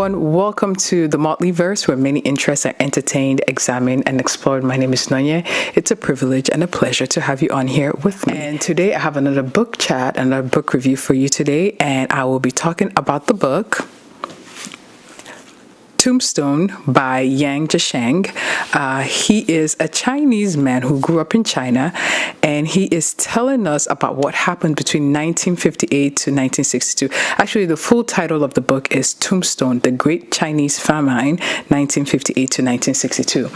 everyone. Welcome to the Motley Verse, where many interests are entertained, examined, and explored. My name is Nonya. It's a privilege and a pleasure to have you on here with me. And today I have another book chat, another book review for you today, and I will be talking about the book Tombstone by Yang Zheshang. He is a Chinese man who grew up in China, and he is telling us about what happened between 1958 to 1962. Actually, the full title of the book is Tombstone, The Great Chinese Famine, 1958 to 1962.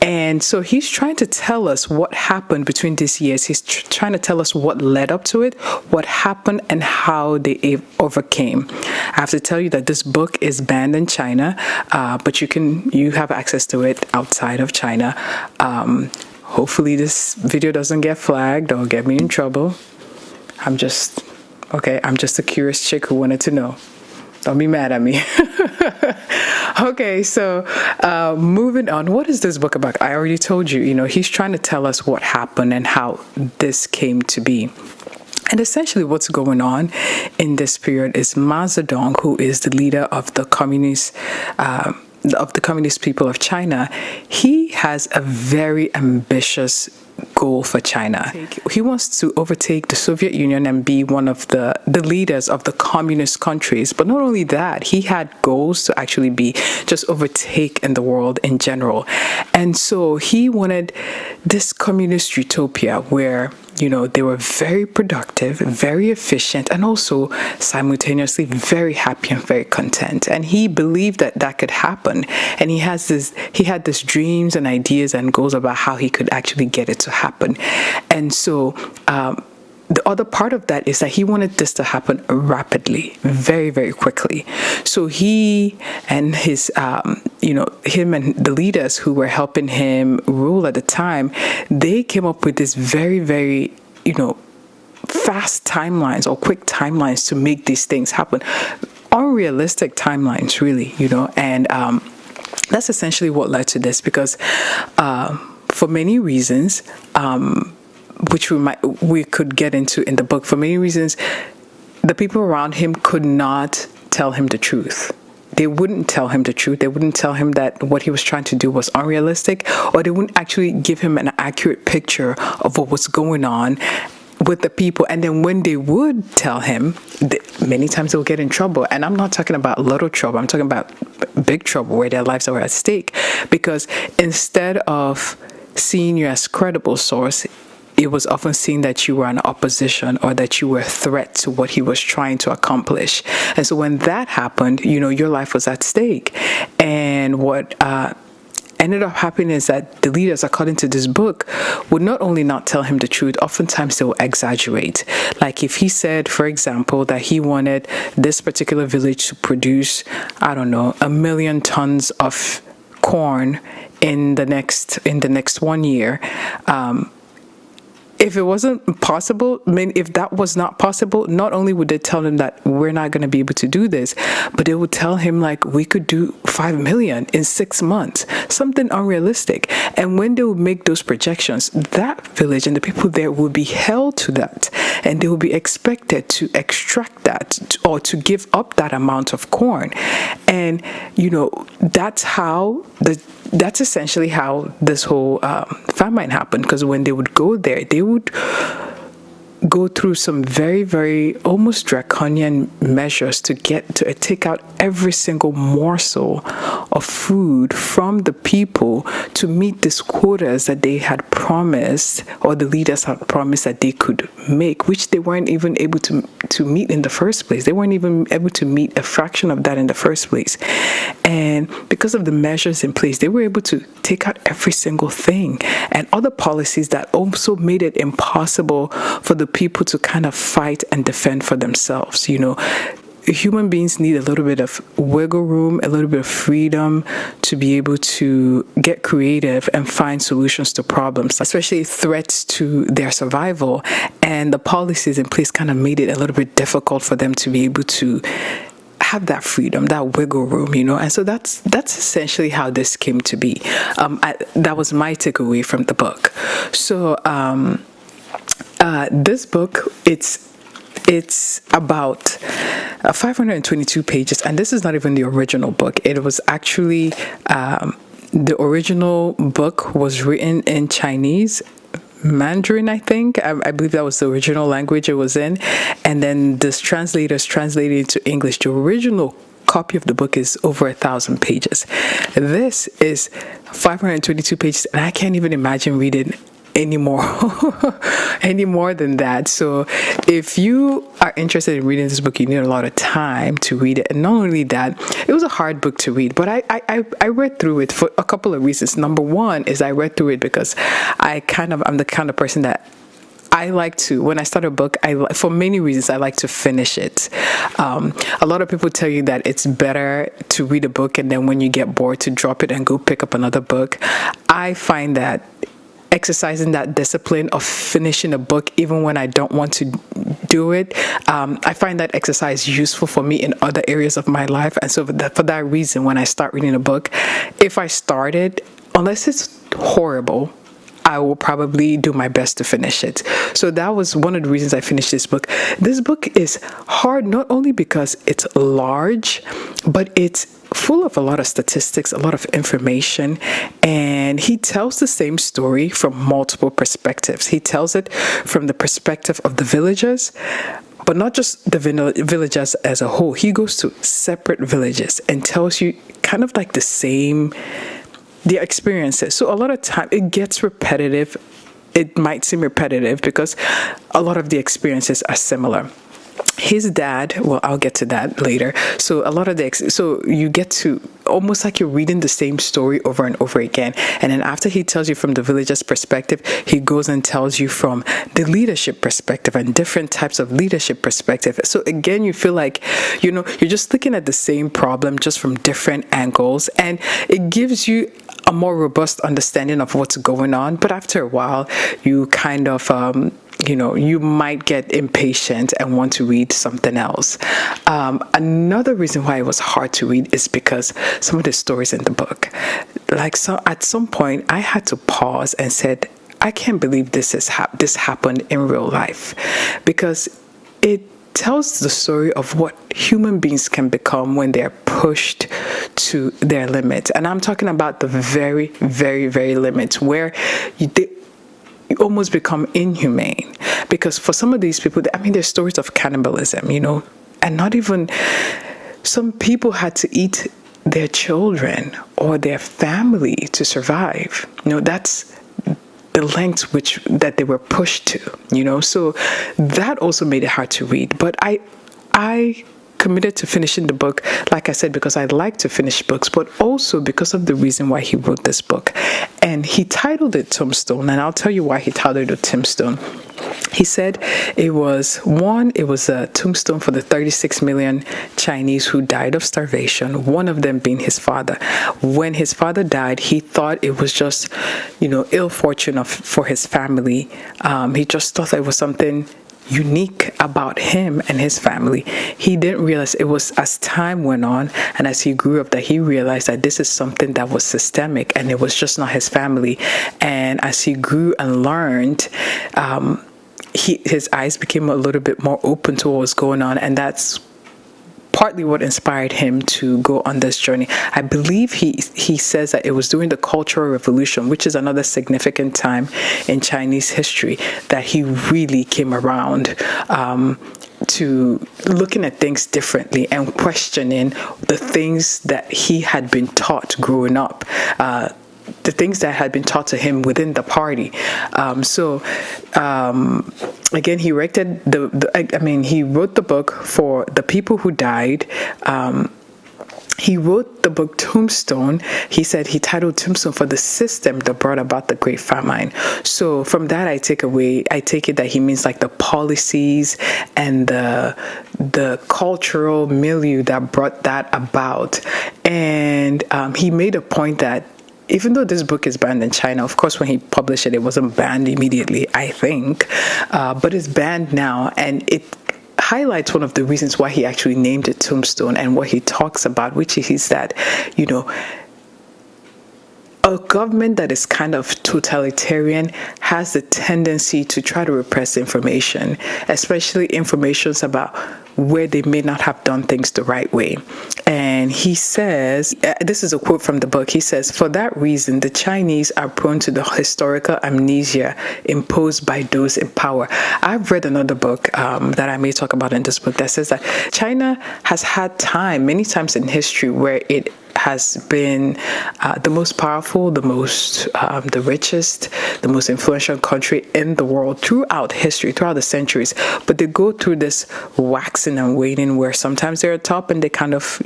And so he's trying to tell us what happened between these years. He's trying to tell us what led up to it, what happened, and how they overcame. I have to tell you that this book is banned in China, but you have access to it outside of China. Hopefully this video doesn't get flagged or get me in trouble. I'm just a curious chick who wanted to know. Don't be mad at me. Okay, so moving on. What is this book about? I already told you, he's trying to tell us what happened and how this came to be. And essentially what's going on in this period is Mao Zedong, who is the leader of the communist people of China. He has a very ambitious goal for China. He wants to overtake the Soviet Union and be one of the leaders of the communist countries. But not only that, he had goals to actually be just overtake in the world in general. And so he wanted this communist utopia where they were very productive, very efficient, and also simultaneously very happy and very content. And he believed that that could happen. And he had this dreams and ideas and goals about how he could actually get it to happen. And so the other part of that is that he wanted this to happen rapidly, very, very quickly. So he and his, him and the leaders who were helping him rule at the time, they came up with this very, very, fast timelines or quick timelines to make these things happen. Unrealistic timelines, really, and that's essentially what led to this because for many reasons, which we could get into in the book. For many reasons, the people around him could not tell him the truth. They wouldn't tell him the truth. They wouldn't tell him that what he was trying to do was unrealistic, or they wouldn't actually give him an accurate picture of what was going on with the people. And then when they would tell him, many times they'll get in trouble. And I'm not talking about little trouble. I'm talking about big trouble where their lives are at stake. Because instead of seeing you as credible source, it was often seen that you were an opposition or that you were a threat to what he was trying to accomplish. And so when that happened, your life was at stake. And what ended up happening is that the leaders, according to this book, would not only not tell him the truth, oftentimes they will exaggerate. Like if he said, for example, that he wanted this particular village to produce, 1 million tons of corn in the next 1 year, if it wasn't possible, if that was not possible, not only would they tell him that we're not going to be able to do this, but they would tell him we could do 5 million in 6 months, something unrealistic. And when they would make those projections, that village and the people there would be held to that, and they would be expected to extract that or to give up that amount of corn. And that's essentially how this whole famine happened, because when they would go there, they would go through some very, very almost draconian measures to take out every single morsel of food from the people to meet these quotas that they had promised, or the leaders had promised that they could make, which they weren't even able to meet in the first place. They weren't even able to meet a fraction of that in the first place. And because of the measures in place, they were able to take out every single thing, and other policies that also made it impossible for the people to kind of fight and defend for themselves. Human beings need a little bit of wiggle room, a little bit of freedom to be able to get creative and find solutions to problems, especially threats to their survival. And the policies in place kind of made it a little bit difficult for them to be able to have that freedom, that wiggle room, and so that's essentially how this came to be. That was my takeaway from the book. So this book, it's It's about 522 pages, and this is not even the original book. It was actually the original book was written in Chinese, Mandarin, I think. I believe that was the original language it was in, and then this translators translated it to English. The original copy of the book is over 1,000 pages. This is 522 pages, and I can't even imagine reading any more than that. So if you are interested in reading this book, you need a lot of time to read it. And not only that, it was a hard book to read, but I read through it for a couple of reasons. Number one is I read through it because I'm the kind of person that I like to, when I start a book, for many reasons, I like to finish it. A lot of people tell you that it's better to read a book and then when you get bored to drop it and go pick up another book. I find that exercising that discipline of finishing a book even when I don't want to do it, I find that exercise useful for me in other areas of my life. And so for that reason, when I start reading a book, if I start it, unless it's horrible, I will probably do my best to finish it. So that was one of the reasons I finished this book. This book is hard not only because it's large, but it's full of a lot of statistics, a lot of information, and he tells the same story from multiple perspectives. He tells it from the perspective of the villagers, but not just the villagers as a whole. He goes to separate villages and tells you kind of like their experiences. So a lot of time it gets repetitive. It might seem repetitive because a lot of the experiences are similar. His dad, well, I'll get to that later. So a lot of so you get to almost like you're reading the same story over and over again. And then after he tells you from the villager's perspective, he goes and tells you from the leadership perspective and different types of leadership perspective. So again, you feel like, you're just looking at the same problem just from different angles, and it gives you a more robust understanding of what's going on. But after a while, you kind of you might get impatient and want to read something else. Another reason why it was hard to read is because some of the stories in the book, at some point I had to pause and said, I can't believe this happened in real life, because it tells the story of what human beings can become when they're pushed to their limits. And I'm talking about the very, very, very limits where you almost become inhumane. Because for some of these people, there's stories of cannibalism, and not even, some people had to eat their children or their family to survive. That's the lengths that they were pushed to, so that also made it hard to read. But I committed to finishing the book, like I said, because I like to finish books, but also because of the reason why he wrote this book. And he titled it Tombstone, and I'll tell you why he titled it Tombstone. He said it was a tombstone for the 36 million Chinese who died of starvation, one of them being his father. When his father died, he thought it was just, ill fortune for his family. He just thought it was something unique about him and his family. He didn't realize it was as time went on and as he grew up that he realized that this is something that was systemic and it was just not his family. And as he grew and learned, his eyes became a little bit more open to what was going on, and that's partly what inspired him to go on this journey. I believe he says that it was during the Cultural Revolution, which is another significant time in Chinese history, that he really came around to looking at things differently and questioning the things that he had been taught growing up, the things that had been taught to him within the party. Again, he erected he wrote the book for the people who died. He wrote the book Tombstone. He said he titled Tombstone for the system that brought about the Great Famine. So from that, I take it that he means like the policies and the cultural milieu that brought that about. And he made a point that even though this book is banned in China, of course, when he published it, it wasn't banned immediately, I think, but it's banned now, and it highlights one of the reasons why he actually named it Tombstone, and what he talks about, which is that, a government that is kind of totalitarian has the tendency to try to repress information, especially informations about where they may not have done things the right way. And he says, this is a quote from the book, he says, "For that reason, the Chinese are prone to the historical amnesia imposed by those in power." I've read another book that I may talk about in this book that says that China has had time, many times in history, where it has been the most powerful, the richest, the most influential country in the world throughout history, throughout the centuries. But they go through this waxing and waning where sometimes they're at top and they kind of,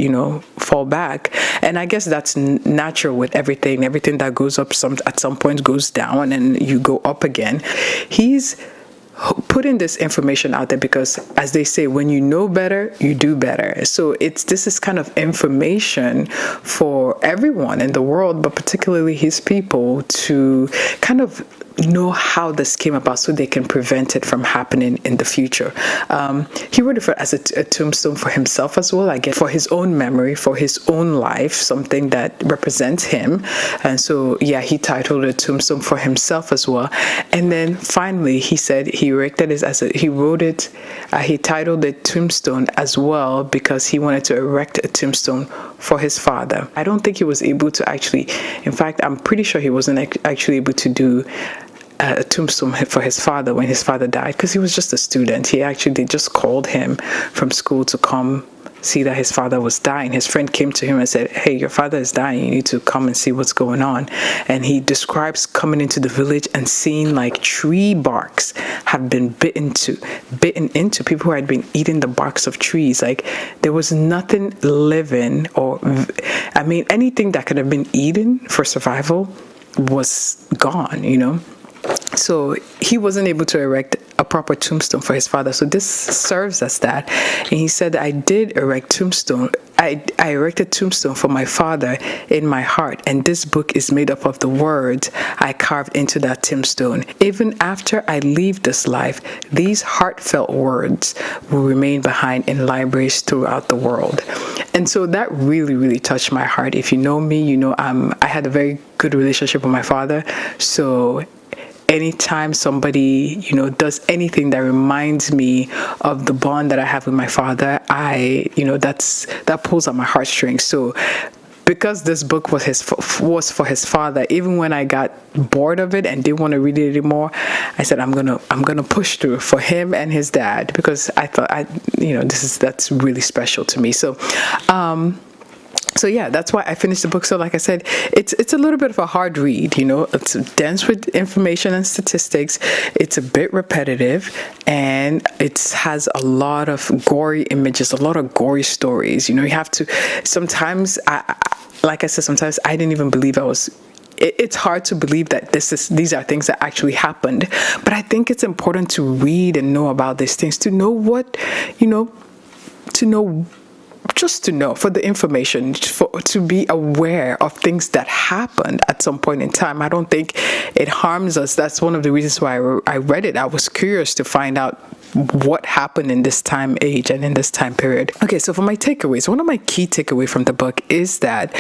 fall back. And I guess that's natural with everything. Everything that goes up at some point goes down and you go up again. He's putting this information out there because, as they say, when you know better, you do better. So this is kind of information for everyone in the world, but particularly his people, to kind of know how this came about so they can prevent it from happening in the future. He wrote it as a tombstone for himself as well, I guess, for his own memory, for his own life, something that represents him. And so, yeah, he titled it Tombstone for himself as well. And then finally, he said he erected it he titled it Tombstone as well because he wanted to erect a tombstone for his father. I don't think he was able to in fact, I'm pretty sure he wasn't actually able to do a tombstone for his father when his father died because he was just a student. They just called him from school to come see that his father was dying. His friend came to him and said, "Hey, your father is dying. You need to come and see what's going on." And he describes coming into the village and seeing like tree barks have been bitten into people who had been eating the barks of trees. Like there was nothing living anything that could have been eaten for survival was gone, So he wasn't able to erect a proper tombstone for his father. So this serves as that. And he said, I erected tombstone for my father in my heart. And this book is made up of the words I carved into that tombstone. Even after I leave this life, these heartfelt words will remain behind in libraries throughout the world. And so that really, really touched my heart. If you know me, I had a very good relationship with my father. So anytime somebody, does anything that reminds me of the bond that I have with my father, that pulls on my heartstrings. So because this book was for his father, even when I got bored of it and didn't want to read it anymore, I said I'm gonna push through for him and his dad because I thought that's really special to me. So yeah, that's why I finished the book. So like I said, it's a little bit of a hard read, It's dense with information and statistics. It's a bit repetitive, and it has a lot of gory images, a lot of gory stories. You have to, sometimes, sometimes I didn't even believe it's hard to believe that these are things that actually happened. But I think it's important to read and know about these things, to know for the information, to be aware of things that happened at some point in time. I don't think it harms us. That's one of the reasons why I read it. I was curious to find out what happened in this time age and in this time period. Okay, so for my takeaways, one of my key takeaways from the book is that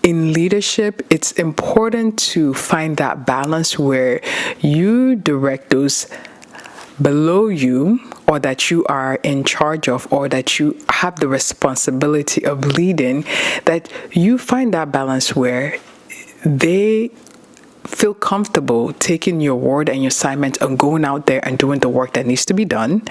in leadership, it's important to find that balance where you direct those below you, or that you are in charge of, or that you have the responsibility of leading, that you find that balance where they feel comfortable taking your word and your assignment and going out there and doing the work that needs to be done.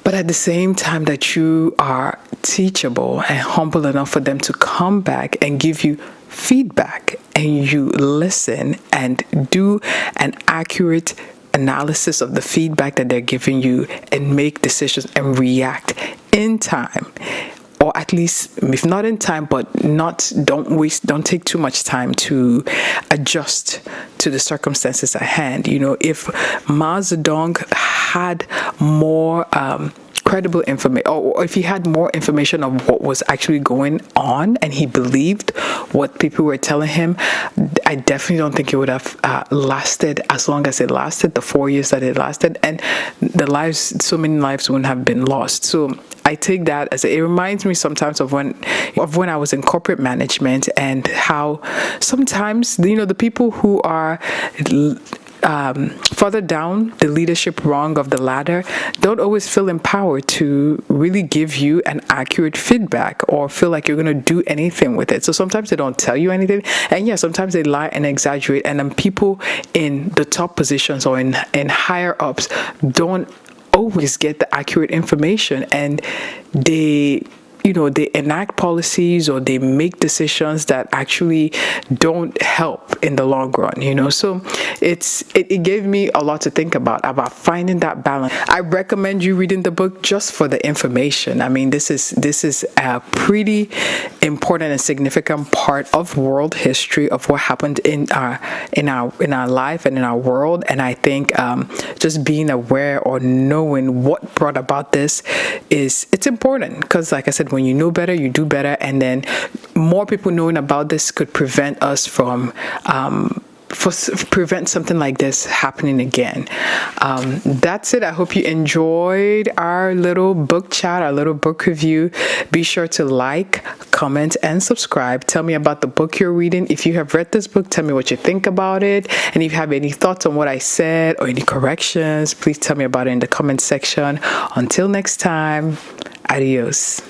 But at the same time that you are teachable and humble enough for them to come back and give you feedback, and you listen and do an accurate analysis of the feedback that they're giving you and make decisions and react in time, or at least if not in time, but don't take too much time to adjust to the circumstances at hand. If Mao Zedong had more credible information, or if he had more information of what was actually going on and he believed what people were telling him, I definitely don't think it would have lasted as long as it lasted, the 4 years that it lasted, and so many lives wouldn't have been lost. So I take that as it reminds me sometimes of when I was in corporate management, and how sometimes the people who are further down the leadership rung of the ladder don't always feel empowered to really give you an accurate feedback or feel like you're going to do anything with it. So sometimes they don't tell you anything, and yeah, sometimes they lie and exaggerate, and then people in the top positions or in higher ups don't always get the accurate information, and they enact policies or they make decisions that actually don't help in the long run, so it gave me a lot to think about finding that balance. I recommend you reading the book just for the information. I mean, this is a pretty important and significant part of world history of what happened in our life and in our world, and I think just being aware or knowing what brought about this it's important, because like I said, when you know better, you do better, and then more people knowing about this could prevent us from prevent something like this happening again. That's it. I hope you enjoyed our little book chat, our little book review. Be sure to like, comment, and subscribe. Tell me about the book you're reading. If you have read this book, tell me what you think about it. And if you have any thoughts on what I said or any corrections, please tell me about it in the comment section. Until next time, adios.